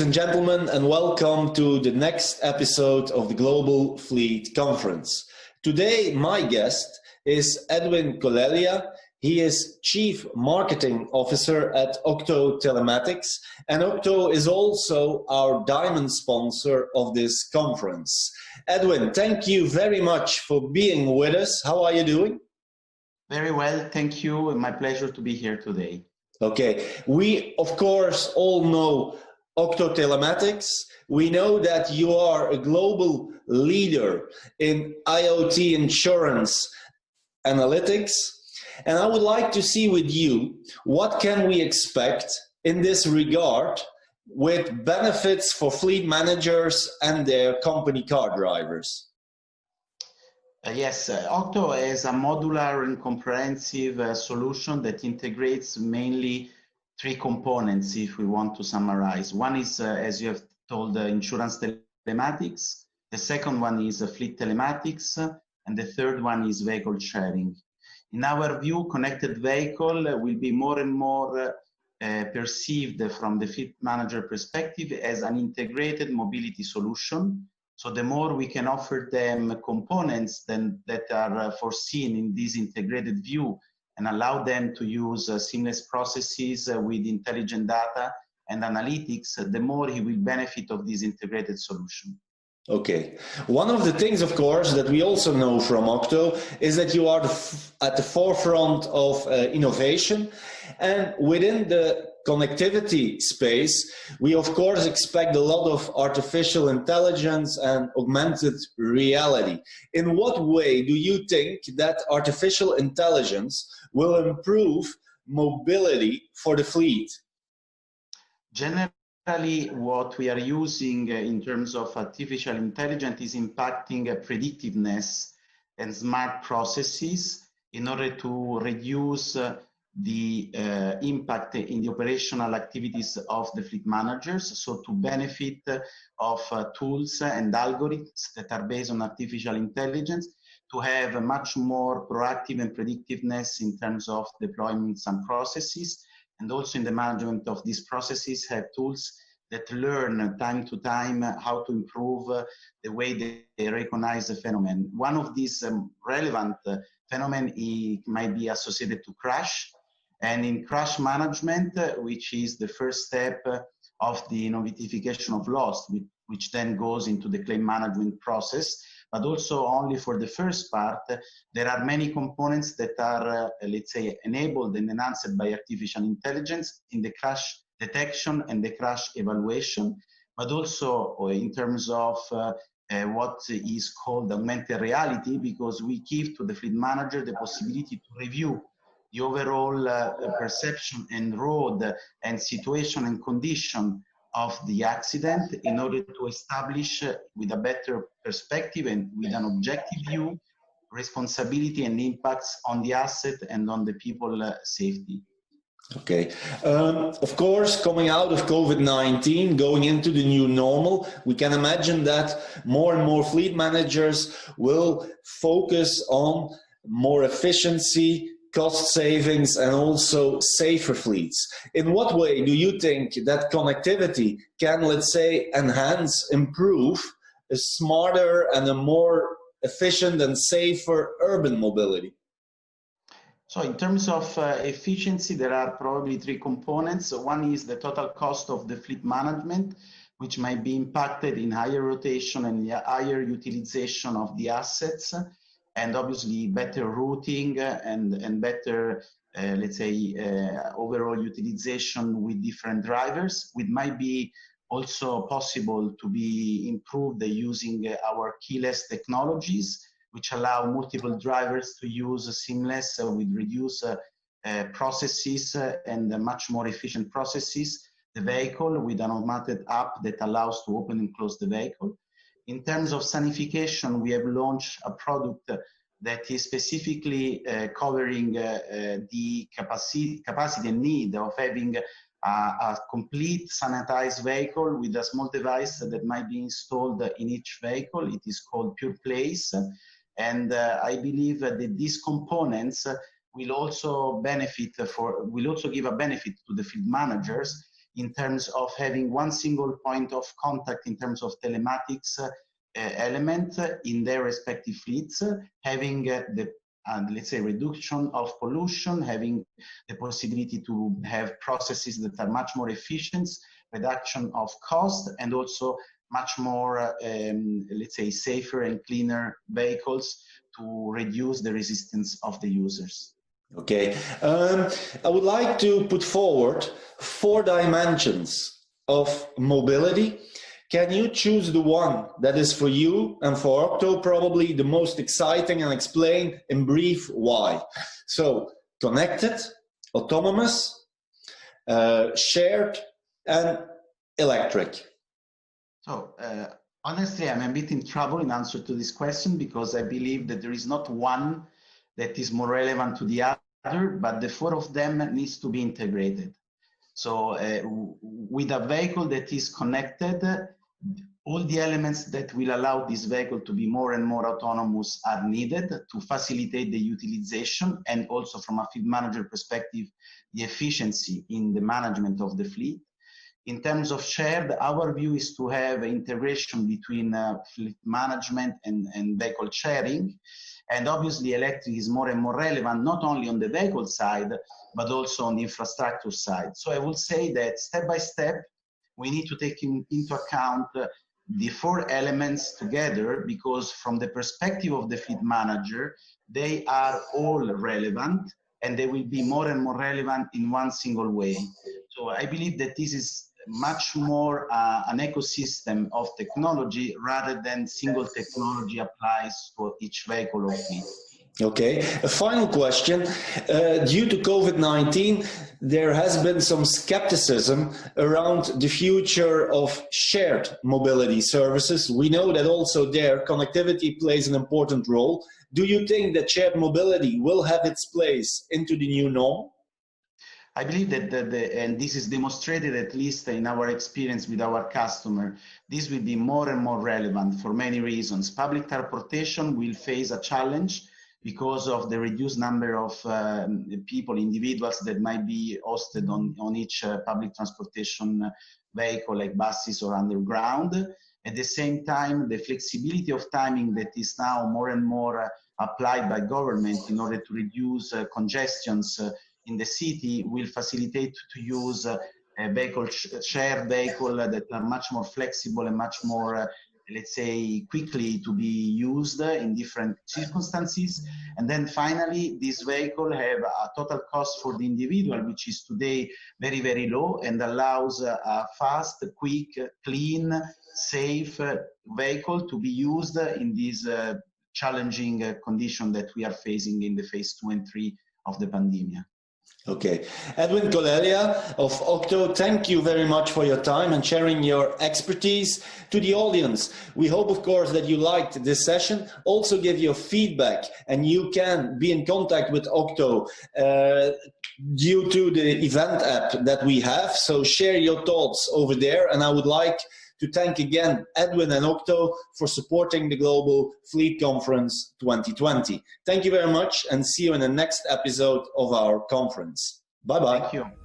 ladies and gentlemen, and welcome to the next episode of the Global Fleet Conference. Today, my guest is Edwin Colella. He is Chief Marketing Officer at OCTO Telematics, and OCTO is also our diamond sponsor of this conference. Edwin, thank you very much for being with us. How are you doing? Very well, thank you. My pleasure to be here today. Okay, we of course all know OCTO Telematics. We know that you are a global leader in IoT insurance analytics. And I would like to see with you, what can we expect in this regard with benefits for fleet managers and their company car drivers? Yes, OCTO is a modular and comprehensive solution that integrates mainly three components, if we want to summarize. One is, as you have told, insurance telematics. The second one is fleet telematics. And the third one is vehicle sharing. In our view, connected vehicle will be more and more perceived from the fleet manager perspective as an integrated mobility solution. So the more we can offer them components that are foreseen in this integrated view and allow them to use seamless processes with intelligent data and analytics, the more he will benefit of this integrated solution. Okay. One of the things, of course, that we also know from OCTO is that you are at the forefront of innovation. And within the connectivity space, we, of course, expect a lot of artificial intelligence and augmented reality. In what way do you think that artificial intelligence will improve mobility for the fleet? Generally, what we are using in terms of artificial intelligence is impacting predictiveness and smart processes in order to reduce the impact in the operational activities of the fleet managers. So to benefit of tools and algorithms that are based on artificial intelligence, to have a much more proactive and predictiveness in terms of deployments and processes. And also in the management of these processes, have tools that learn time to time how to improve the way they recognize the phenomenon. One of these relevant phenomena might be associated to crash. And in crash management, which is the first step of the notification of loss, which then goes into the claim management process, but also only for the first part, there are many components that are, let's say, enabled and enhanced by artificial intelligence in the crash detection and the crash evaluation, but also in terms of what is called augmented reality, because we give to the fleet manager the possibility to review the overall perception and road and situation and condition of the accident in order to establish with a better perspective and with an objective view responsibility and impacts on the asset and on the people safety. Okay. Of course, coming out of COVID-19, going into the new normal, we can imagine that more and more fleet managers will focus on more efficiency, cost savings, and also safer fleets. In what way do you think that connectivity can, let's say, enhance, improve a smarter and a more efficient and safer urban mobility? So in terms of efficiency, there are probably three components. One is the total cost of the fleet management, which might be impacted in higher rotation and higher utilization of the assets, and obviously better routing and better, let's say, overall utilization with different drivers. It might be also possible to be improved using our keyless technologies, which allow multiple drivers to use seamless with reduced processes and much more efficient processes, the vehicle with an automated app that allows to open and close the vehicle. In terms of sanification, we have launched a product that is specifically covering the capacity and need of having a complete sanitized vehicle with a small device that might be installed in each vehicle. It is called Pure Place. And I believe that these components will also give a benefit to the field managers in terms of having one single point of contact in terms of telematics element in their respective fleets, having the let's say reduction of pollution, having the possibility to have processes that are much more efficient, reduction of cost, and also much more, let's say, safer and cleaner vehicles to reduce the resistance of the users. Okay, I would like to put forward 4 dimensions of mobility. Can you choose the one that is for you and for OCTO probably the most exciting and explain in brief why? So, connected, autonomous, shared, and electric. So, honestly, I'm a bit in trouble in answer to this question because I believe that there is not one that is more relevant to the other, but the 4 of them needs to be integrated. So, with a vehicle that is connected, all the elements that will allow this vehicle to be more and more autonomous are needed to facilitate the utilization and also from a fleet manager perspective, the efficiency in the management of the fleet. In terms of shared, our view is to have integration between fleet management and vehicle sharing. And obviously electric is more and more relevant, not only on the vehicle side, but also on the infrastructure side. So I would say that step by step, we need to take into account the 4 elements together, because from the perspective of the fleet manager, they are all relevant and they will be more and more relevant in one single way. So I believe that this is much more an ecosystem of technology rather than single technology applies to each vehicle or fleet. Okay, a final question. Due to COVID-19, there has been some skepticism around the future of shared mobility services. We know that also there connectivity plays an important role. Do you think that shared mobility will have its place into the new norm? I believe that, and this is demonstrated at least in our experience with our customer, this will be more and more relevant for many reasons. Public transportation will face a challenge because of the reduced number of people, individuals that might be hosted on each public transportation vehicle like buses or underground. At the same time, the flexibility of timing that is now more and more applied by government in order to reduce congestions in the city will facilitate to use a vehicle, shared vehicle that are much more flexible and much more let's say, quickly to be used in different circumstances. And then finally, this vehicle have a total cost for the individual, which is today very, very low and allows a fast, quick, clean, safe vehicle to be used in this challenging condition that we are facing in the phase 2 and 3 of the pandemic. Okay. Edwin Colella of OCTO, thank you very much for your time and sharing your expertise. To the audience, we hope, of course, that you liked this session. Also give your feedback, and you can be in contact with OCTO due to the event app that we have. So share your thoughts over there, and I would like to thank again Edwin and OCTO for supporting the Global Fleet Conference 2020. Thank you very much and see you in the next episode of our conference. Bye-bye. Thank you.